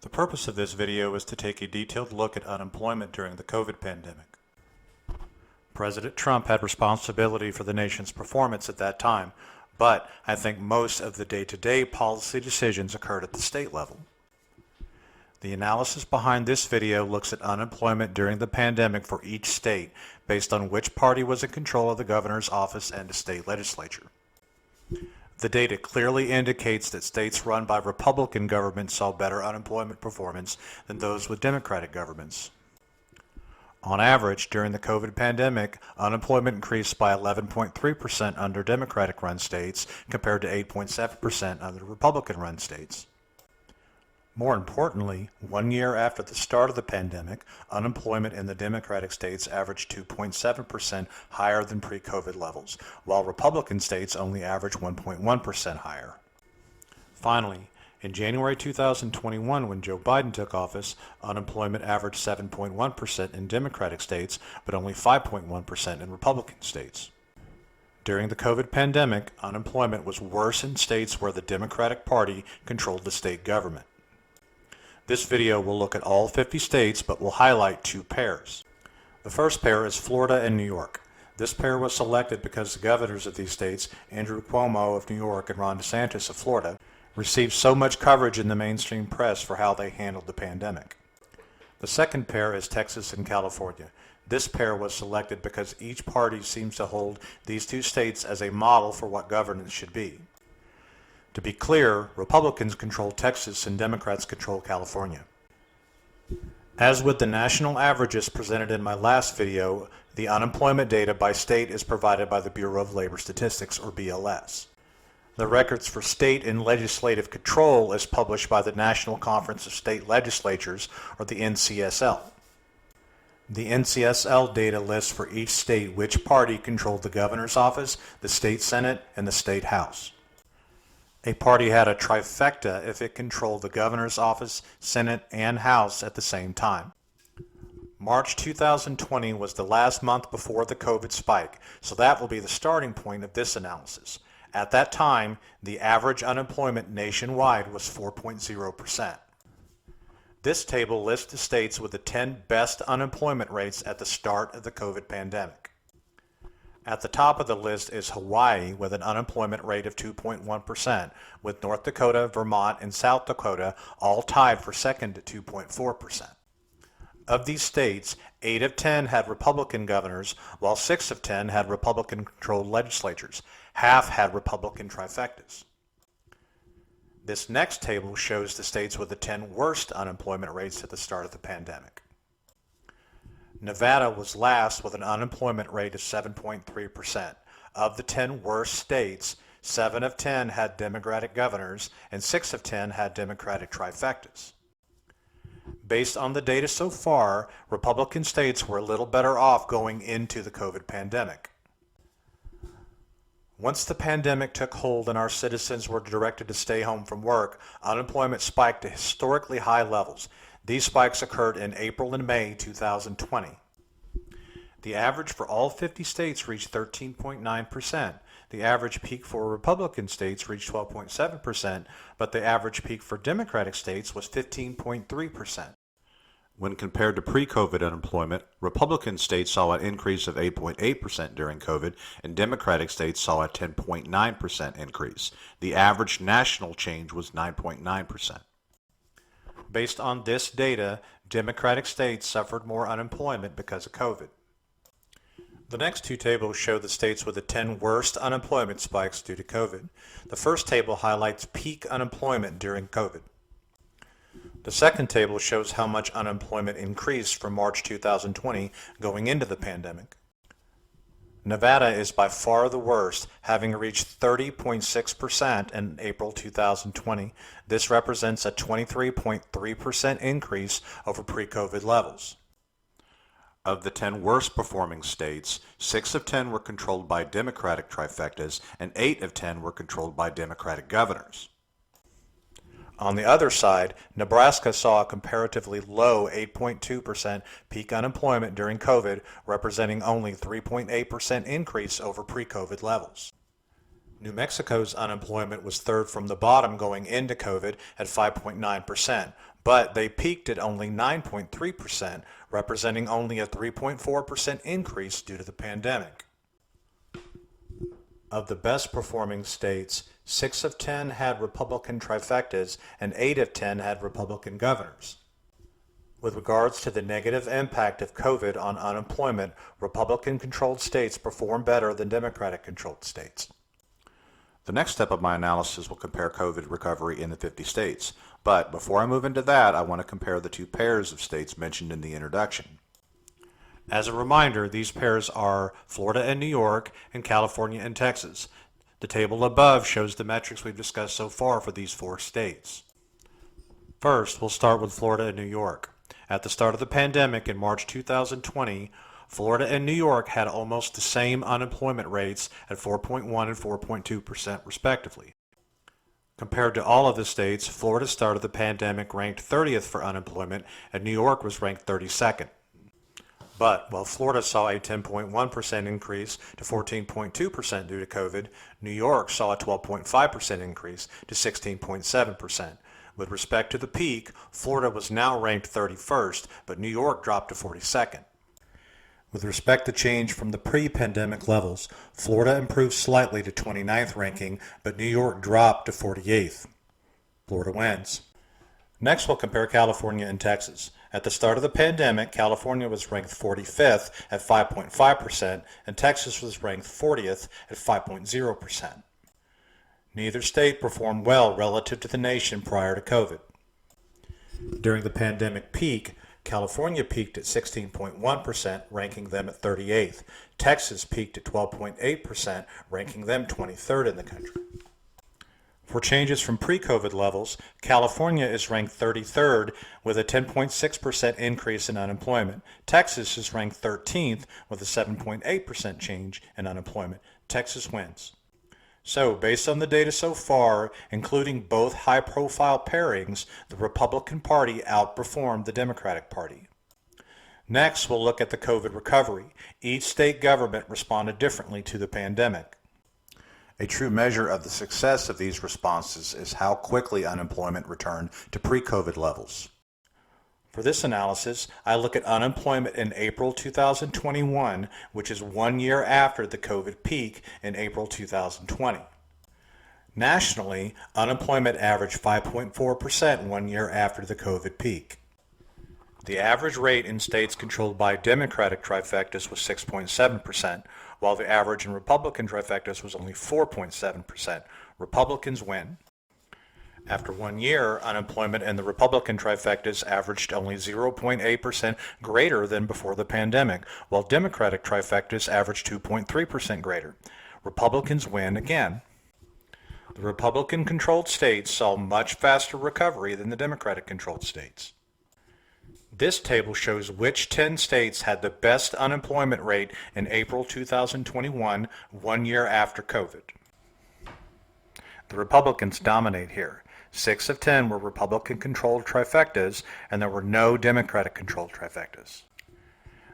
The purpose of this video is to take a detailed look at unemployment during the COVID pandemic. President Trump had responsibility for the nation's performance at that time, but I think most of the day-to-day policy decisions occurred at the state level. The analysis behind this video looks at unemployment during the pandemic for each state based on which party was in control of the governor's office and the state legislature. The data clearly indicates that states run by Republican governments saw better unemployment performance than those with Democratic governments. On average, during the COVID pandemic, unemployment increased by 11.3% under Democratic-run states compared to 8.7% under Republican-run states. More importantly, 1 year after the start of the pandemic, unemployment in the Democratic states averaged 2.7% higher than pre-COVID levels, while Republican states only averaged 1.1% higher. Finally, in January 2021, when Joe Biden took office, unemployment averaged 7.1% in Democratic states, but only 5.1% in Republican states. During the COVID pandemic, unemployment was worse in states where the Democratic Party controlled the state government. This video will look at all 50 states, but will highlight two pairs. The first pair is Florida and New York. This pair was selected because the governors of these states, Andrew Cuomo of New York and Ron DeSantis of Florida, received so much coverage in the mainstream press for how they handled the pandemic. The second pair is Texas and California. This pair was selected because each party seems to hold these two states as a model for what governance should be. To be clear, Republicans control Texas and Democrats control California. As with the national averages presented in my last video, the unemployment data by state is provided by the Bureau of Labor Statistics, or BLS. The records for state and legislative control is published by the National Conference of State Legislatures, or the NCSL. The NCSL data lists for each state which party controlled the governor's office, the state senate, and the state house. A party had a trifecta if it controlled the governor's office, senate, and house at the same time. March 2020 was the last month before the COVID spike, so that will be the starting point of this analysis. At that time, the average unemployment nationwide was 4.0%. This table lists the states with the 10 best unemployment rates at the start of the COVID pandemic. At the top of the list is Hawaii with an unemployment rate of 2.1%, with North Dakota, Vermont, and South Dakota all tied for second at 2.4%. Of these states, 8 of 10 had Republican governors, while 6 of 10 had Republican-controlled legislatures. Half had Republican trifectas. This next table shows the states with the 10 worst unemployment rates at the start of the pandemic. Nevada was last with an unemployment rate of 7.3%. Of the 10 worst states, 7 of 10 had Democratic governors and 6 of 10 had Democratic trifectas. Based on the data so far, Republican states were a little better off going into the COVID pandemic. Once the pandemic took hold and our citizens were directed to stay home from work, unemployment spiked to historically high levels. These spikes occurred in April and May 2020. The average for all 50 states reached 13.9%. The average peak for Republican states reached 12.7%, but the average peak for Democratic states was 15.3%. When compared to pre-COVID unemployment, Republican states saw an increase of 8.8% during COVID, and Democratic states saw a 10.9% increase. The average national change was 9.9%. Based on this data, Democratic states suffered more unemployment because of COVID. The next two tables show the states with the 10 worst unemployment spikes due to COVID. The first table highlights peak unemployment during COVID. The second table shows how much unemployment increased from March 2020 going into the pandemic. Nevada is by far the worst, having reached 30.6% in April 2020. This represents a 23.3% increase over pre-COVID levels. Of the 10 worst performing states, 6 of 10 were controlled by Democratic trifectas and 8 of 10 were controlled by Democratic governors. On the other side, Nebraska saw a comparatively low 8.2% peak unemployment during COVID, representing only 3.8% increase over pre-COVID levels. New Mexico's unemployment was third from the bottom going into COVID at 5.9%. but they peaked at only 9.3%, representing only a 3.4% increase due to the pandemic. Of the best performing states, 6 of 10 had Republican trifectas and 8 of 10 had Republican governors. With regards to the negative impact of COVID on unemployment, Republican-controlled states perform better than Democratic-controlled states. The next step of my analysis will compare COVID recovery in the 50 states. But before I move into that, I want to compare the two pairs of states mentioned in the introduction. As a reminder, these pairs are Florida and New York, and California and Texas. The table above shows the metrics we've discussed so far for these 4 states. First, we'll start with Florida and New York. At the start of the pandemic in March 2020, Florida and New York had almost the same unemployment rates at 4.1 and 4.2% respectively. Compared to all of the states, Florida started the pandemic ranked 30th for unemployment, and New York was ranked 32nd. But while Florida saw a 10.1% increase to 14.2% due to COVID, New York saw a 12.5% increase to 16.7%. With respect to the peak, Florida was now ranked 31st, but New York dropped to 42nd. With respect to change from the pre-pandemic levels, Florida improved slightly to 29th ranking, but New York dropped to 48th. Florida wins. Next, we'll compare California and Texas. At the start of the pandemic, California was ranked 45th at 5.5%, and Texas was ranked 40th at 5.0%. Neither state performed well relative to the nation prior to COVID. During the pandemic peak, California peaked at 16.1%, ranking them at 38th. Texas peaked at 12.8%, ranking them 23rd in the country. For changes from pre-COVID levels, California is ranked 33rd with a 10.6% increase in unemployment. Texas is ranked 13th with a 7.8% change in unemployment. Texas wins. So, based on the data so far, including both high-profile pairings, the Republican Party outperformed the Democratic Party. Next, we'll look at the COVID recovery. Each state government responded differently to the pandemic. A true measure of the success of these responses is how quickly unemployment returned to pre-COVID levels. For this analysis, I look at unemployment in April 2021, which is 1 year after the COVID peak in April 2020. Nationally, unemployment averaged 5.4% 1 year after the COVID peak. The average rate in states controlled by Democratic trifectas was 6.7%, while the average in Republican trifectas was only 4.7%. Republicans win. After 1 year, unemployment in the Republican trifectas averaged only 0.8% greater than before the pandemic, while Democratic trifectas averaged 2.3% greater. Republicans win again. The Republican-controlled states saw much faster recovery than the Democratic-controlled states. This table shows which 10 states had the best unemployment rate in April 2021, 1 year after COVID. The Republicans dominate here. 6 of 10 were Republican-controlled trifectas, and there were no Democratic-controlled trifectas.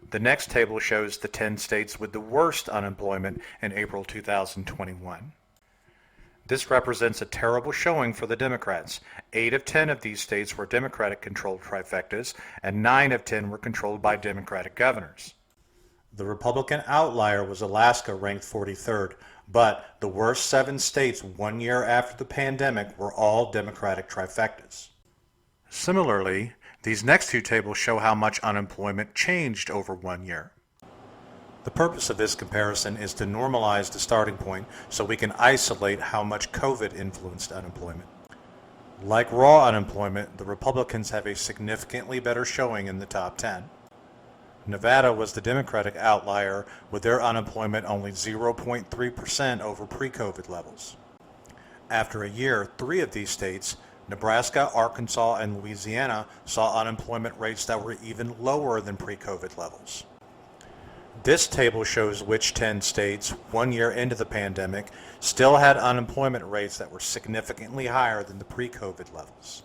The next table shows the 10 states with the worst unemployment in April 2021. This represents a terrible showing for the Democrats. 8 of 10 of these states were Democratic-controlled trifectas, and 9 of 10 were controlled by Democratic governors. The Republican outlier was Alaska, ranked 43rd, but the worst 7 states 1 year after the pandemic were all Democratic trifectas. Similarly, these next 2 tables show how much unemployment changed over 1 year. The purpose of this comparison is to normalize the starting point so we can isolate how much COVID influenced unemployment. Like raw unemployment, the Republicans have a significantly better showing in the top 10. Nevada was the Democratic outlier, with their unemployment only 0.3% over pre-COVID levels. After a year, 3 of these states, Nebraska, Arkansas, and Louisiana, saw unemployment rates that were even lower than pre-COVID levels. This table shows which 10 states, 1 year into the pandemic, still had unemployment rates that were significantly higher than the pre-COVID levels.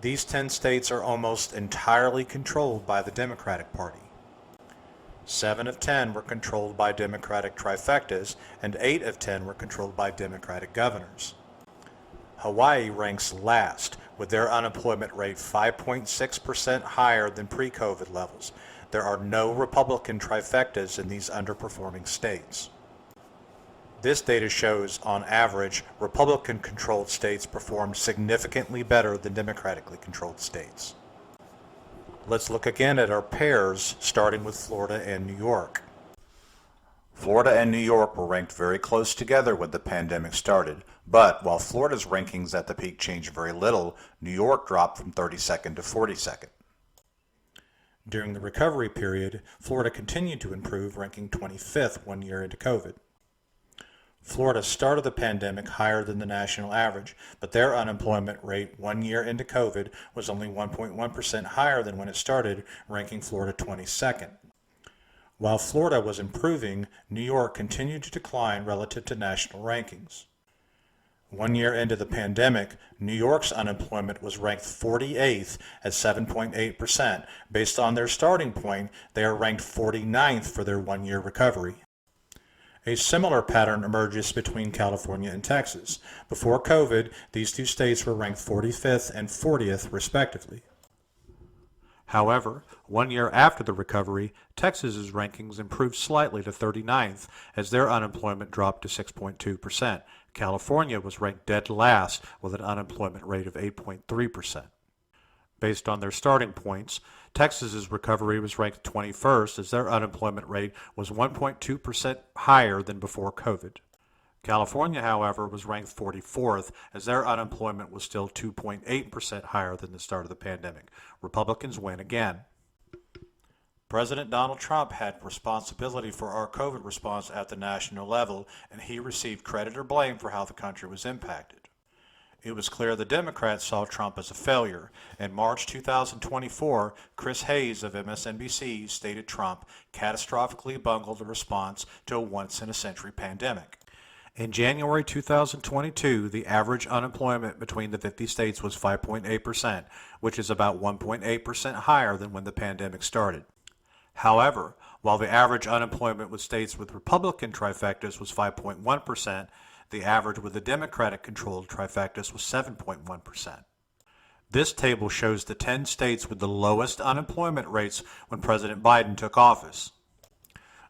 These 10 states are almost entirely controlled by the Democratic Party. 7 of 10 were controlled by Democratic trifectas, and 8 of 10 were controlled by Democratic governors. Hawaii ranks last, with their unemployment rate 5.6% higher than pre-COVID levels. There are no Republican trifectas in these underperforming states. This data shows, on average, Republican-controlled states performed significantly better than Democratically controlled states. Let's look again at our pairs, starting with Florida and New York. Florida and New York were ranked very close together when the pandemic started, but while Florida's rankings at the peak changed very little, New York dropped from 32nd to 42nd. During the recovery period, Florida continued to improve, ranking 25th 1 year into COVID. Florida started the pandemic higher than the national average, but their unemployment rate 1 year into COVID was only 1.1% higher than when it started, ranking Florida 22nd. While Florida was improving, New York continued to decline relative to national rankings. 1 year into the pandemic, New York's unemployment was ranked 48th at 7.8%. Based on their starting point, they are ranked 49th for their 1 year recovery. A similar pattern emerges between California and Texas. Before COVID, these two states were ranked 45th and 40th, respectively. However, 1 year after the recovery, Texas's rankings improved slightly to 39th as their unemployment dropped to 6.2%. California was ranked dead last with an unemployment rate of 8.3%. Based on their starting points, Texas's recovery was ranked 21st as their unemployment rate was 1.2% higher than before COVID. California, however, was ranked 44th as their unemployment was still 2.8% higher than the start of the pandemic. Republicans win again. President Donald Trump had responsibility for our COVID response at the national level, and he received credit or blame for how the country was impacted. It was clear the Democrats saw Trump as a failure. In March 2024, Chris Hayes of MSNBC stated Trump catastrophically bungled the response to a once-in-a-century pandemic. In January 2022, the average unemployment between the 50 states was 5.8%, which is about 1.8% higher than when the pandemic started. However, while the average unemployment with states with Republican trifectas was 5.1%, the average with the Democratic-controlled trifectas was 7.1%. This table shows the 10 states with the lowest unemployment rates when President Biden took office.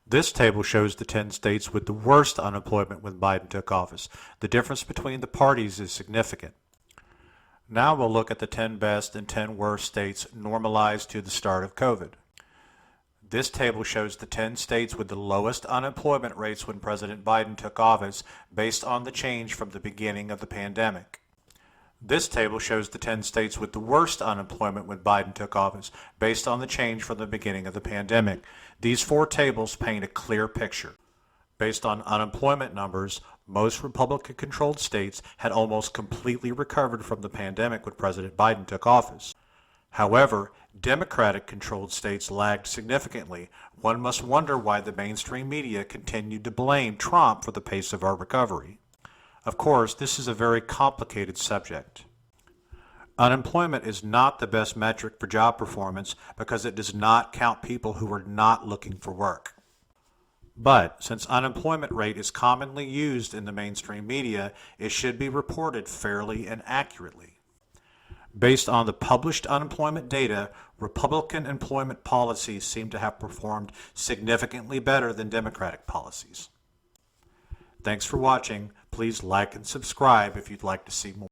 This table shows the 10 states with the worst unemployment when Biden took office. The difference between the parties is significant. Now we'll look at the 10 best and 10 worst states normalized to the start of COVID. This table shows the 10 states with the lowest unemployment rates when President Biden took office based on the change from the beginning of the pandemic. This table shows the 10 states with the worst unemployment when Biden took office based on the change from the beginning of the pandemic. These four tables paint a clear picture. Based on unemployment numbers, most Republican-controlled states had almost completely recovered from the pandemic when President Biden took office. However, Democratic-controlled states lagged significantly. One must wonder why the mainstream media continued to blame Trump for the pace of our recovery. Of course, this is a very complicated subject. Unemployment is not the best metric for job performance because it does not count people who are not looking for work. But since unemployment rate is commonly used in the mainstream media, it should be reported fairly and accurately. Based on the published unemployment data, Republican employment policies seem to have performed significantly better than Democratic policies. Thanks for watching. Please like and subscribe if you'd like to see more.